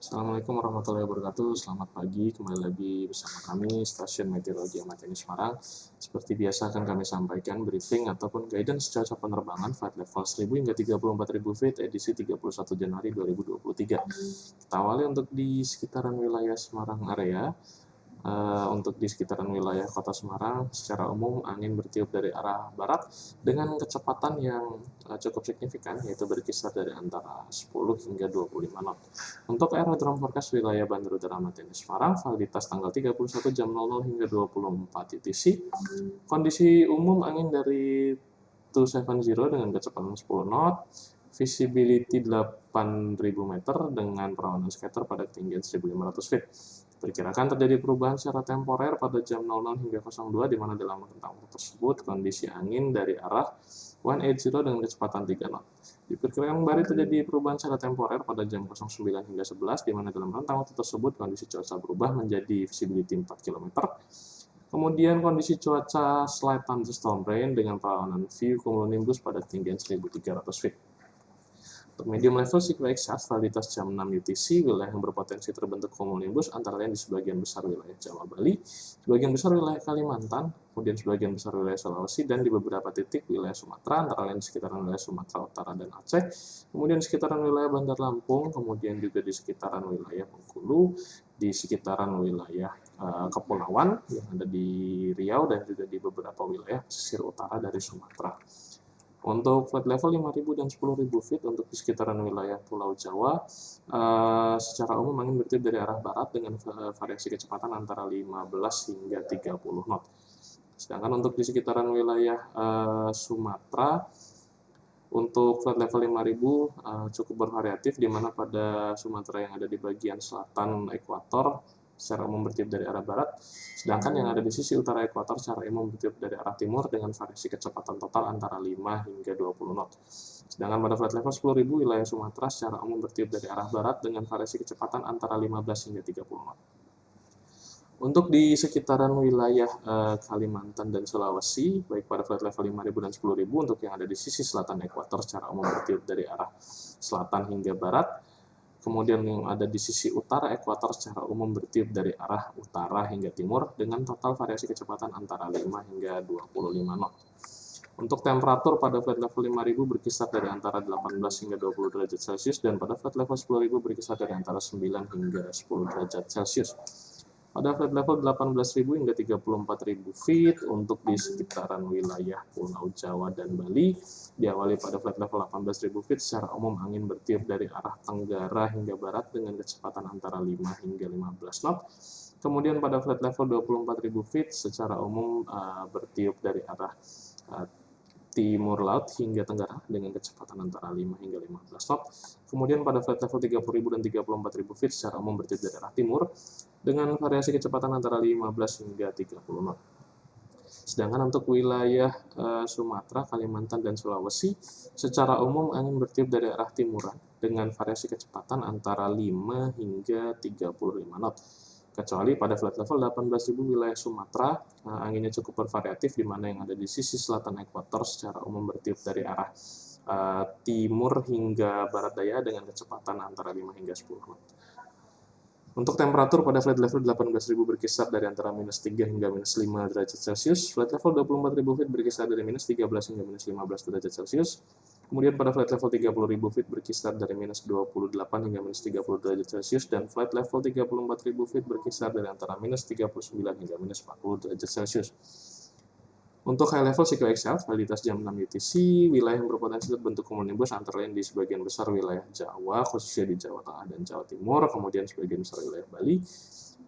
Assalamualaikum warahmatullahi wabarakatuh. Selamat pagi, kembali lagi bersama kami Stasiun Meteorologi Ahmad Yani Semarang. Seperti biasa akan kami sampaikan briefing ataupun guidance cuaca penerbangan flight level 1000 hingga 34.000 feet edisi 31 Januari 2023. Kita awali untuk di sekitaran wilayah Semarang area. Untuk di sekitaran wilayah Kota Semarang, secara umum angin bertiup dari arah barat dengan kecepatan yang cukup signifikan, yaitu berkisar dari antara 10 hingga 25 knot. Untuk aerodrome forecast wilayah Bandar Udara Ahmad Yani Semarang, validitas tanggal 31 jam 00 hingga 24 UTC. Kondisi umum angin dari 270 dengan kecepatan 10 knot, visibility 8.000 meter dengan perawanan scatter pada ketinggian 1.500 feet. Perkirakan terjadi perubahan secara temporer pada jam 00 hingga 02, di mana dalam rentang waktu tersebut kondisi angin dari arah 180 dengan kecepatan 3 knot. Diperkirakan kembali terjadi perubahan secara temporer pada jam 09 hingga 11, di mana dalam rentang waktu tersebut kondisi cuaca berubah menjadi visibility 4 km. Kemudian kondisi cuaca slight thunderstorm rain dengan perawanan view cumulonimbus pada ketinggian 1.300 feet. Untuk medium level CQXR, validitas jam 6 UTC, wilayah yang berpotensi terbentuk cumulonimbus antara lain di sebagian besar wilayah Jawa Bali, sebagian besar wilayah Kalimantan, kemudian sebagian besar wilayah Sulawesi, dan di beberapa titik wilayah Sumatera, antara lain di sekitaran wilayah Sumatera Utara dan Aceh, kemudian di sekitaran wilayah Bandar Lampung, kemudian juga di sekitaran wilayah Bengkulu, di sekitaran wilayah Kepulauan yang ada di Riau, dan juga di beberapa wilayah pesisir utara dari Sumatera. Untuk flight level 5.000 dan 10.000 feet untuk di sekitaran wilayah Pulau Jawa, secara umum angin bertiup dari arah barat dengan variasi kecepatan antara 15 hingga 30 knot. Sedangkan untuk di sekitaran wilayah Sumatera, untuk flight level 5.000 cukup bervariatif, di mana pada Sumatera yang ada di bagian selatan ekuator secara umum bertiup dari arah barat, sedangkan yang ada di sisi utara ekuator secara umum bertiup dari arah timur dengan variasi kecepatan total antara 5 hingga 20 knot. Sedangkan pada flight level 10.000 wilayah Sumatera secara umum bertiup dari arah barat dengan variasi kecepatan antara 15 hingga 30 knot. Untuk di sekitaran wilayah Kalimantan dan Sulawesi, baik pada flight level 5.000 dan 10.000, untuk yang ada di sisi selatan ekuator secara umum bertiup dari arah selatan hingga barat, kemudian yang ada di sisi utara ekuator secara umum bertiup dari arah utara hingga timur dengan total variasi kecepatan antara 5 hingga 25 knot. Untuk temperatur pada flight level 5.000 berkisar dari antara 18 hingga 20 derajat Celcius, dan pada flight level 10.000 berkisar dari antara 9 hingga 10 derajat Celcius. Pada flight level 18.000 hingga 34.000 feet untuk di sekitaran wilayah Pulau Jawa dan Bali, diawali pada flight level 18.000 feet, secara umum angin bertiup dari arah tenggara hingga barat dengan kecepatan antara 5 hingga 15 knot. Kemudian pada flight level 24.000 feet secara umum bertiup dari arah timur laut hingga tenggara dengan kecepatan antara 5 hingga 15 knot. Kemudian pada flight level 30.000 dan 34.000 feet secara umum bertiup dari arah timur dengan variasi kecepatan antara 15 hingga 30 knot. Sedangkan untuk wilayah Sumatera, Kalimantan, dan Sulawesi, secara umum angin bertiup dari arah timuran dengan variasi kecepatan antara 5 hingga 35 knot. Kecuali pada flight level 18.000 wilayah Sumatera, anginnya cukup bervariatif, di mana yang ada di sisi selatan ekuator secara umum bertiup dari arah timur hingga barat daya dengan kecepatan antara 5 hingga 10 knot. Untuk temperatur pada flight level 18.000 berkisar dari antara minus 3 hingga minus 5 derajat Celcius, flight level 24.000 feet berkisar dari minus 13 hingga minus 15 derajat Celcius, kemudian pada flight level 30.000 feet berkisar dari minus 28 hingga minus 30 derajat Celcius, dan flight level 34.000 feet berkisar dari antara minus 39 hingga minus 40 derajat Celcius. Untuk high level CQXL, validitas jam 6 UTC, wilayah yang berpotensi terbentuk cumulonimbus antara lain di sebagian besar wilayah Jawa, khususnya di Jawa Tengah dan Jawa Timur, kemudian sebagian besar wilayah Bali,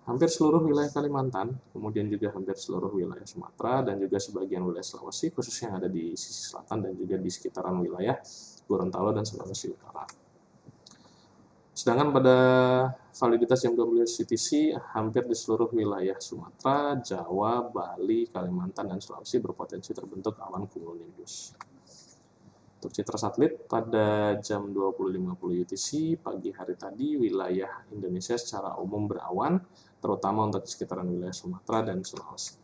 hampir seluruh wilayah Kalimantan, kemudian juga hampir seluruh wilayah Sumatera, dan juga sebagian wilayah Sulawesi, khususnya yang ada di sisi selatan dan juga di sekitaran wilayah Gorontalo dan Sulawesi Utara. Sedangkan pada validitas jam 12 UTC, hampir di seluruh wilayah Sumatera, Jawa, Bali, Kalimantan, dan Sulawesi berpotensi terbentuk awan cumulonimbus. Untuk citra satelit pada jam 20.50 UTC pagi hari tadi, wilayah Indonesia secara umum berawan, terutama untuk sekitaran wilayah Sumatera dan Sulawesi.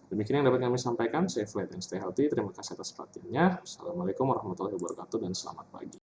Demikian yang dapat kami sampaikan. Stay flight and stay healthy. Terima kasih atas perhatiannya. Assalamualaikum warahmatullahi wabarakatuh dan selamat pagi.